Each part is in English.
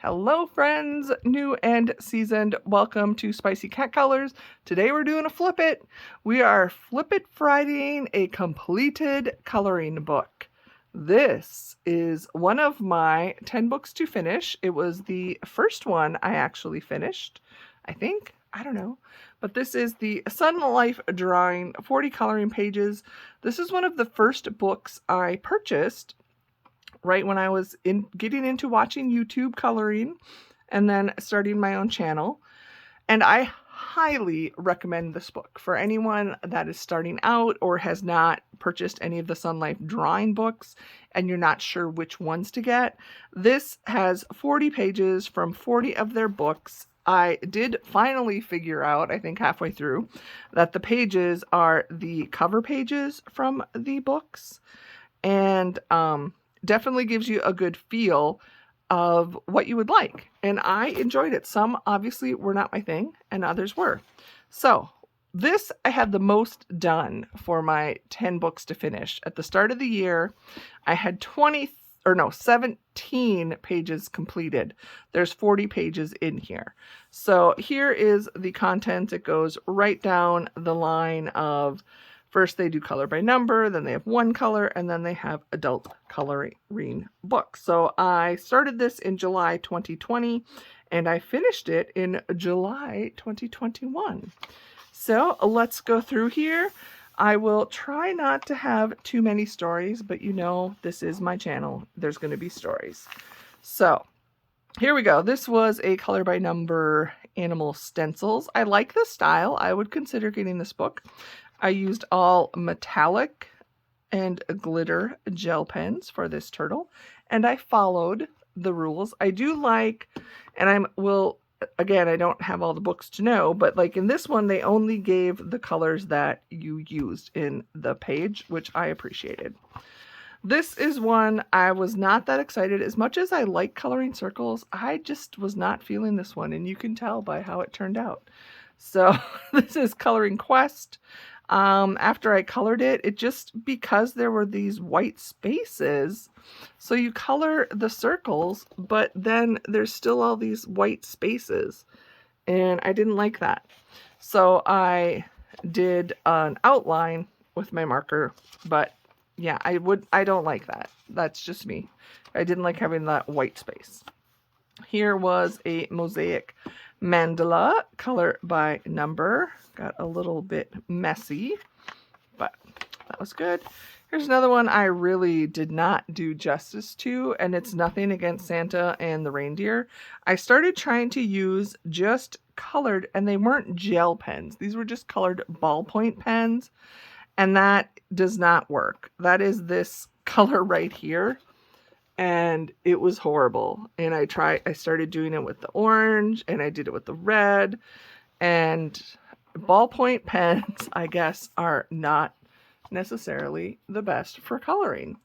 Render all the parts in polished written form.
Hello friends, new and seasoned. Welcome to SpiceyCatColors. Today we're doing a flip it. We are flip it Fridaying a completed coloring book. This is one of my 10 books to finish. It was the first one I actually finished, I think. I don't know. But this is the Sunlife drawing, 40 coloring pages. This is one of the first books I purchased right when I was getting into watching YouTube coloring and then starting my own channel. And I highly recommend this book for anyone that is starting out or has not purchased any of the Sunlife drawing books and you're not sure which ones to get. This has 40 pages from 40 of their books. I did finally figure out, I think halfway through, that the pages are the cover pages from the books. And definitely gives you a good feel of what you would like. And I enjoyed it. Some obviously were not my thing and others were. So this I had the most done for my 10 books to finish. At the start of the year, I had 17 pages completed. There's 40 pages in here. So here is the content. It goes right down the line of first they do color by number, then they have one color, and then they have adult coloring books. So I started this in July 2020, and I finished it in July 2021. So let's go through here. I will try not to have too many stories, but you know, this is my channel. There's going to be stories. So here we go. This was a color by number animal stencils. I like the style. I would consider getting this book. I used all metallic and glitter gel pens for this turtle, and I followed the rules. I do like, and again, I don't have all the books to know, but like in this one, they only gave the colors that you used in the page, which I appreciated. This is one I was not that excited. As much as I like coloring circles, I just was not feeling this one, and you can tell by how it turned out. So this is Coloring Quest. After I colored it just because there were these white spaces, so you color the circles, but then there's still all these white spaces, and I didn't like that. So I did an outline with my marker, but yeah, I don't like that. That's just me. I didn't like having that white space. Here was a mosaic mandala, color by number. Got a little bit messy, but that was good. Here's another one I really did not do justice to, and it's nothing against Santa and the reindeer. I started trying to use just colored, and they weren't gel pens. These were just colored ballpoint pens, and that does not work. That is this color right here. And it was horrible. And I started doing it with the orange, and I did it with the red. And ballpoint pens, I guess, are not necessarily the best for coloring.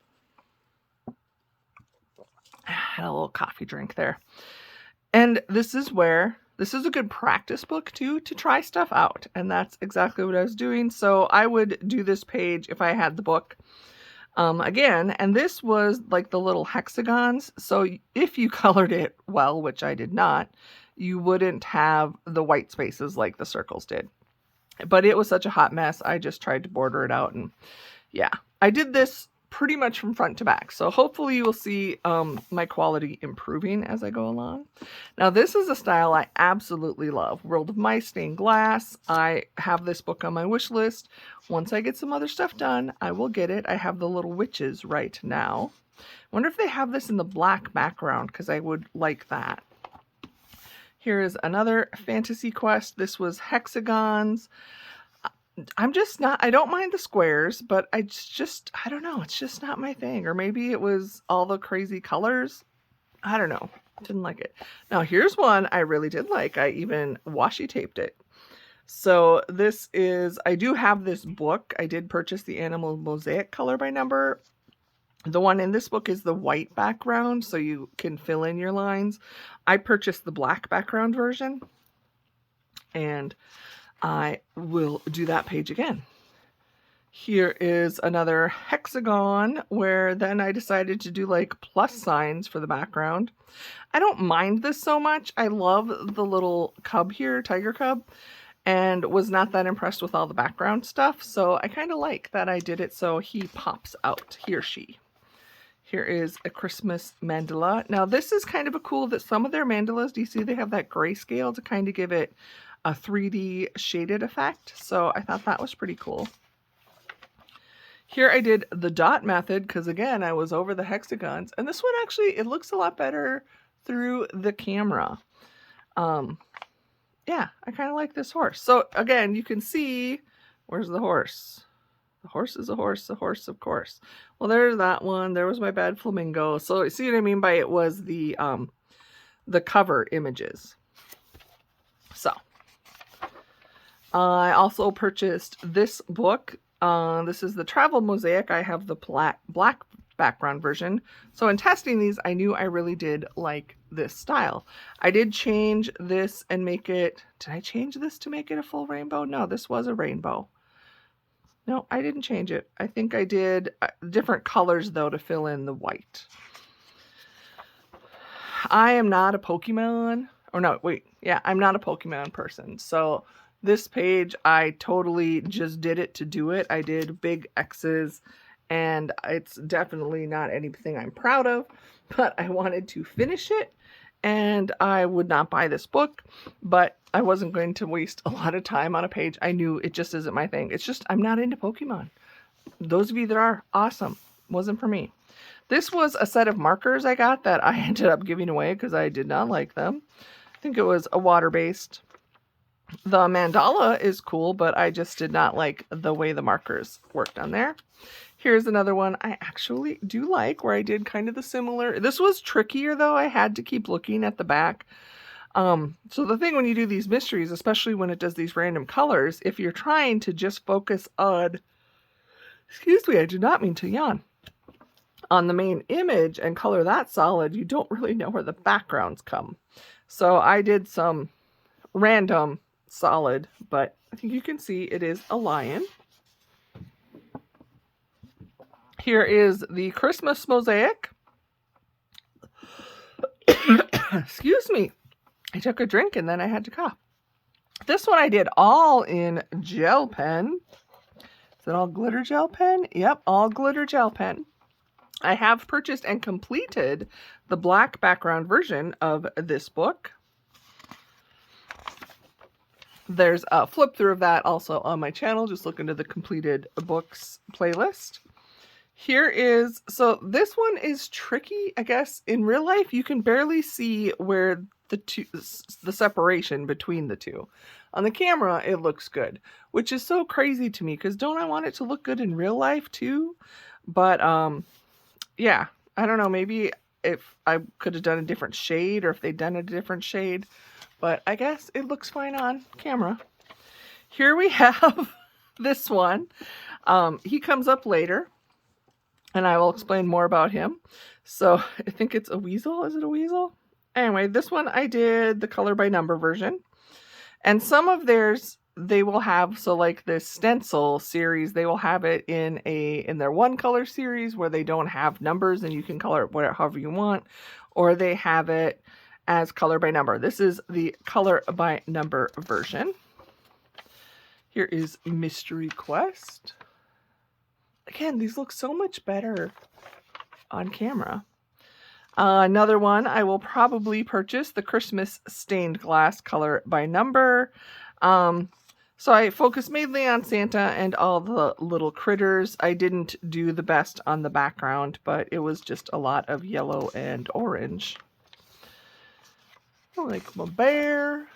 Had a little coffee drink there. And this is a good practice book too, to try stuff out. And that's exactly what I was doing. So I would do this page if I had the book. Again, and this was like the little hexagons. So if you colored it well, which I did not, you wouldn't have the white spaces like the circles did. But it was such a hot mess. I just tried to border it out. And yeah, I did this pretty much from front to back. So hopefully you will see my quality improving as I go along. Now this is a style I absolutely love. World of Mice, Stained Glass. I have this book on my wish list. Once I get some other stuff done, I will get it. I have the little witches right now. Wonder if they have this in the black background, because I would like that. Here is another Fantasy Quest. This was hexagons. I don't mind the squares, but I don't know. It's just not my thing. Or maybe it was all the crazy colors. I don't know. Didn't like it. Now here's one I really did like. I even washi taped it. So this is, I do have this book. I did purchase the Animal Mosaic color by number. The one in this book is the white background, so you can fill in your lines. I purchased the black background version, and I will do that page again. Here is another hexagon where then I decided to do like plus signs for the background. I don't mind this so much. I love the little cub here, tiger cub, and was not that impressed with all the background stuff. So I kind of like that I did it so he pops out, he or she. Here is a Christmas mandala. Now this is kind of a cool that some of their mandalas, do you see they have that grayscale to kind of give it a 3D shaded effect. So I thought that was pretty cool. Here I did the dot method because again, I was over the hexagons, and this one actually, it looks a lot better through the camera. Yeah, I kind of like this horse. So again, you can see, where's the horse? The horse is a horse, the horse, of course. Well, there's that one. There was my bad flamingo. So see what I mean by it was the cover images. So I also purchased this book. This is the Travel Mosaic. I have the black background version. So in testing these, I knew I really did like this style. I did change this and make it, did I change this to make it a full rainbow? No, this was a rainbow. No, I didn't change it. I think I did different colors though to fill in the white. I am not a Pokemon, or no, wait, yeah, I'm not a Pokemon person. So this page, I totally just did it to do it. I did big X's, and it's definitely not anything I'm proud of, but I wanted to finish it, and I would not buy this book, but I wasn't going to waste a lot of time on a page. I knew it just isn't my thing. It's just, I'm not into Pokemon. Those of you that are, awesome. Wasn't for me. This was a set of markers I got that I ended up giving away because I did not like them. I think it was a water-based. The mandala is cool, but I just did not like the way the markers worked on there. Here's another one I actually do like where I did kind of the similar. This was trickier though. I had to keep looking at the back. So the thing when you do these mysteries, especially when it does these random colors, if you're trying to just focus on, excuse me, I did not mean to yawn, on the main image and color that solid, you don't really know where the backgrounds come. So I did some random solid, but I think you can see it is a lion. Here is the Christmas mosaic. Excuse me. I took a drink and then I had to cough. This one I did all in gel pen. Is it all glitter gel pen? Yep, all glitter gel pen. I have purchased and completed the black background version of this book. There's a flip through of that also on my channel. Just look into the completed books playlist. Here is, so this one is tricky, I guess. In real life, you can barely see where the separation between the two. On the camera, it looks good, which is so crazy to me because don't I want it to look good in real life too? But yeah, I don't know. Maybe if I could have done a different shade or if they'd done a different shade, but I guess it looks fine on camera. Here we have this one. He comes up later, and I will explain more about him. So I think it's a weasel. Is it a weasel? Anyway, this one I did the color by number version. And some of theirs, they will have, so like this stencil series, they will have it in their one color series where they don't have numbers and you can color it whatever, however you want. Or they have it as color by number. This is the color by number version. Here is Mystery Quest. Again, these look so much better on camera. Another one I will probably purchase, the Christmas stained glass color by number. So I focused mainly on Santa and all the little critters. I didn't do the best on the background, but it was just a lot of yellow and orange. I like my bear.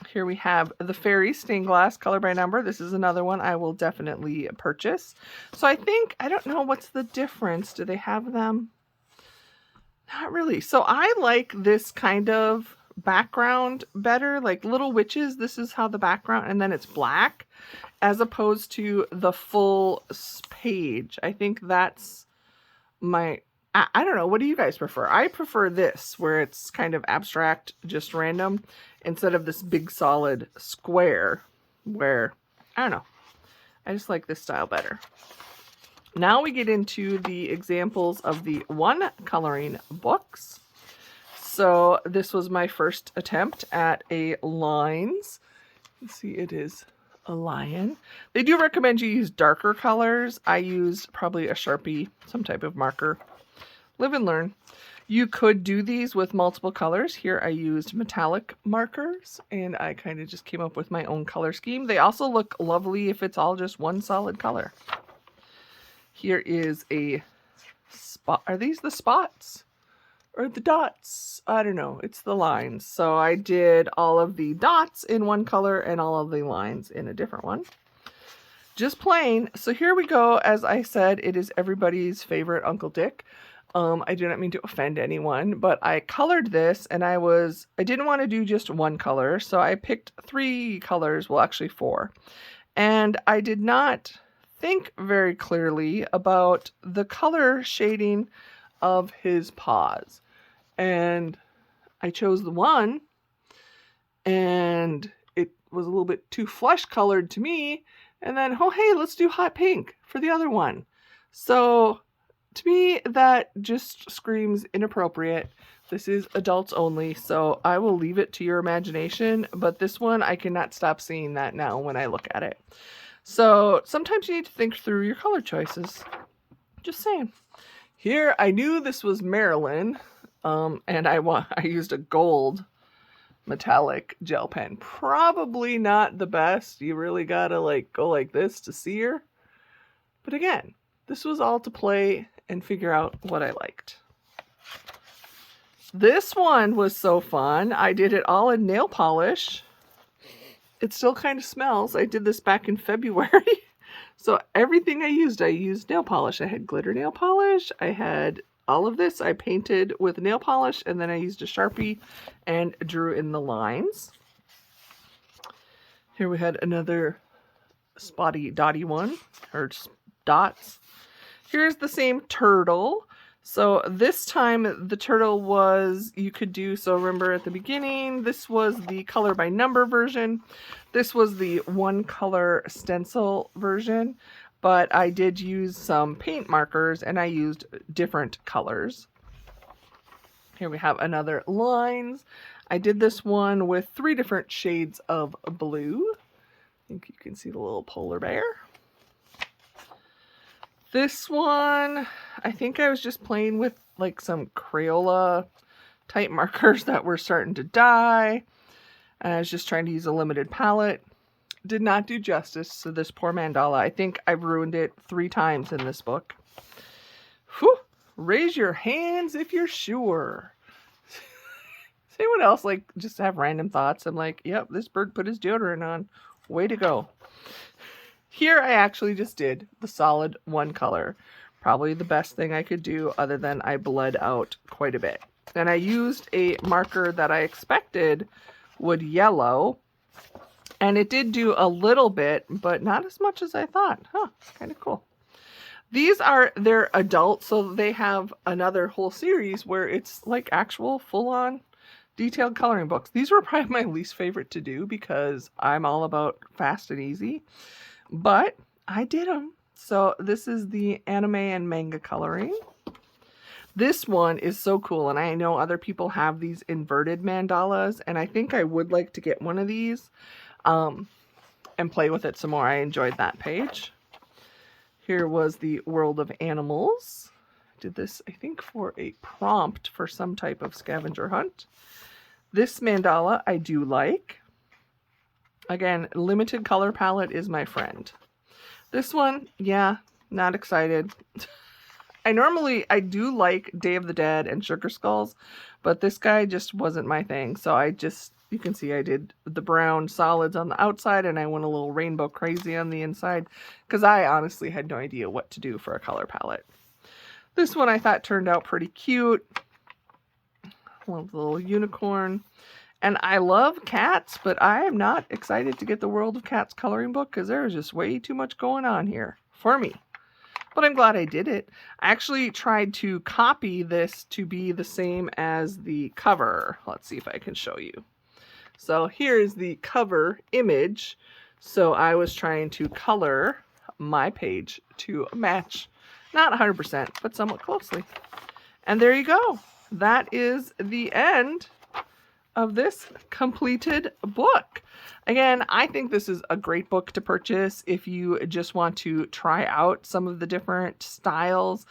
Here we have the fairy stained glass color by number. This is another one I will definitely purchase. So I think, I don't know what's the difference. Do they have them? Not really. So I like this kind of background better. Like Little Witches, this is how the background, and then it's black, as opposed to the full page. I think that's my, I don't know. What do you guys prefer? I prefer this, where it's kind of abstract, just random, instead of this big solid square where, I don't know. I just like this style better. Now we get into the examples of the one coloring books. So this was my first attempt at a lines. You can see it is a lion. They do recommend you use darker colors. I used probably a Sharpie, some type of marker. Live and learn. You could do these with multiple colors. Here I used metallic markers and I kind of just came up with my own color scheme. They also look lovely if it's all just one solid color. Here is a spot. Are these the spots or the dots? I don't know. It's the lines. So I did all of the dots in one color and all of the lines in a different one. Just plain. So here we go. As I said, it is everybody's favorite Uncle Dick. I do not mean to offend anyone, but I colored this and I didn't want to do just one color. So I picked 3 colors, well, actually 4. And I did not think very clearly about the color shading of his paws. And I chose the one and it was a little bit too flesh colored to me. And then, oh, hey, let's do hot pink for the other one. So to me, that just screams inappropriate. This is adults only, so I will leave it to your imagination. But this one, I cannot stop seeing that now when I look at it. So sometimes you need to think through your color choices. Just saying. Here, I knew this was Marilyn, and I used a gold metallic gel pen. Probably not the best. You really gotta go like this to see her. But again, this was all to play and figure out what I liked. This one was so fun. I did it all in nail polish. It still kind of smells. I did this back in February. So everything I used nail polish. I had glitter nail polish. I had all of this. I painted with nail polish and then I used a Sharpie and drew in the lines. Here we had another spotty dotty one, or dots. Here's the same turtle. So this time the turtle was, you could do, so remember at the beginning, this was the color by number version. This was the one color stencil version, but I did use some paint markers and I used different colors. Here we have another lines. I did this one with 3 different shades of blue. I think you can see the little polar bear. This one, I think I was just playing with some Crayola type markers that were starting to die. And I was just trying to use a limited palette. Did not do justice to this poor mandala. I think I've ruined it 3 times in this book. Whew. Raise your hands if you're sure. Does anyone else just have random thoughts? I'm like, yep, this bird put his deodorant on. Way to go. Here I actually just did the solid one color. Probably the best thing I could do, other than I bled out quite a bit. And I used a marker that I expected would yellow. And it did do a little bit, but not as much as I thought. Huh, kind of cool. They're adult, so they have another whole series where it's like actual full-on detailed coloring books. These were probably my least favorite to do because I'm all about fast and easy. But I did them. So this is the anime and manga coloring. This one is so cool. And I know other people have these inverted mandalas. And I think I would like to get one of these and play with it some more. I enjoyed that page. Here was the world of animals. I did this, I think, for a prompt for some type of scavenger hunt. This mandala I do like. Again, limited color palette is my friend. This one, yeah, not excited. I do like Day of the Dead and Sugar Skulls, but this guy just wasn't my thing. So you can see I did the brown solids on the outside and I went a little rainbow crazy on the inside because I honestly had no idea what to do for a color palette. This one I thought turned out pretty cute. Love the little unicorn. And I love cats, but I am not excited to get the World of Cats coloring book because there is just way too much going on here for me. But I'm glad I did it. I actually tried to copy this to be the same as the cover. Let's see if I can show you. So here's the cover image. So I was trying to color my page to match, not 100%, but somewhat closely. And there you go. That is the end of this completed book. Again, I think this is a great book to purchase if you just want to try out some of the different styles.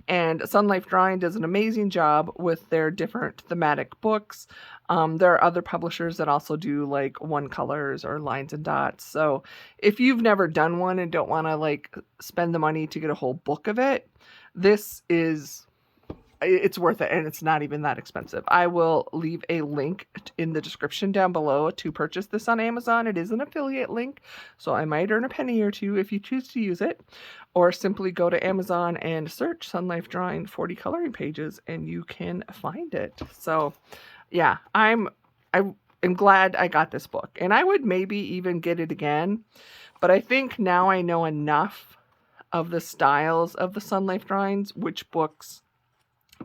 And Sunlife Drawing does an amazing job with their different thematic books. There are other publishers that also do like one colors or lines and dots. So if you've never done one and don't want to like spend the money to get a whole book of it, it's worth it, and it's not even that expensive. I will leave a link in the description down below to purchase this on Amazon. It is an affiliate link, so I might earn a penny or two if you choose to use it, or simply go to Amazon and search Sunlife Drawing 40 coloring pages and you can find it. So yeah, I'm glad I got this book, and I would maybe even get it again, but I think now I know enough of the styles of the Sunlife drawings, which books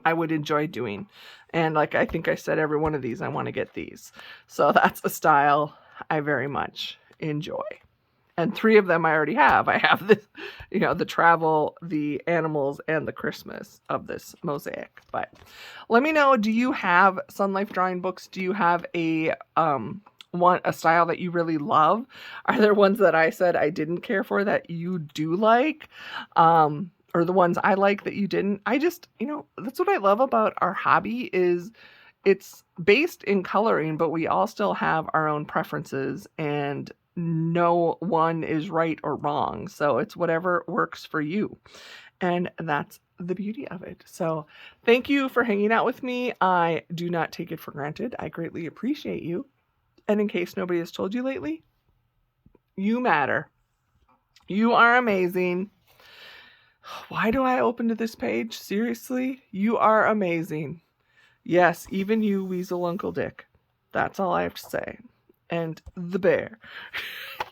I would enjoy doing. And like I think I said, every one of these I want to get these. So that's a style I very much enjoy. And 3 of them I already have. I have this, the travel, the animals, and the Christmas of this mosaic. But let me know, do you have Sunlife drawing books? Do you have a style that you really love? Are there ones that I said I didn't care for that you do like? Or the ones I like that you didn't? I just, that's what I love about our hobby is it's based in coloring, but we all still have our own preferences and no one is right or wrong. So it's whatever works for you. And that's the beauty of it. So thank you for hanging out with me. I do not take it for granted. I greatly appreciate you. And in case nobody has told you lately, you matter. You are amazing. Why do I open to this page? Seriously? You are amazing. Yes, even you, Weasel Uncle Dick. That's all I have to say. And the bear.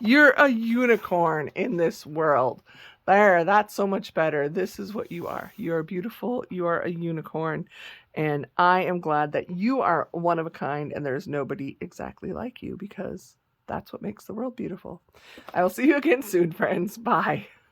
You're a unicorn in this world. There, that's so much better. This is what you are. You are beautiful. You are a unicorn. And I am glad that you are one of a kind and there's nobody exactly like you, because that's what makes the world beautiful. I will see you again soon, friends. Bye.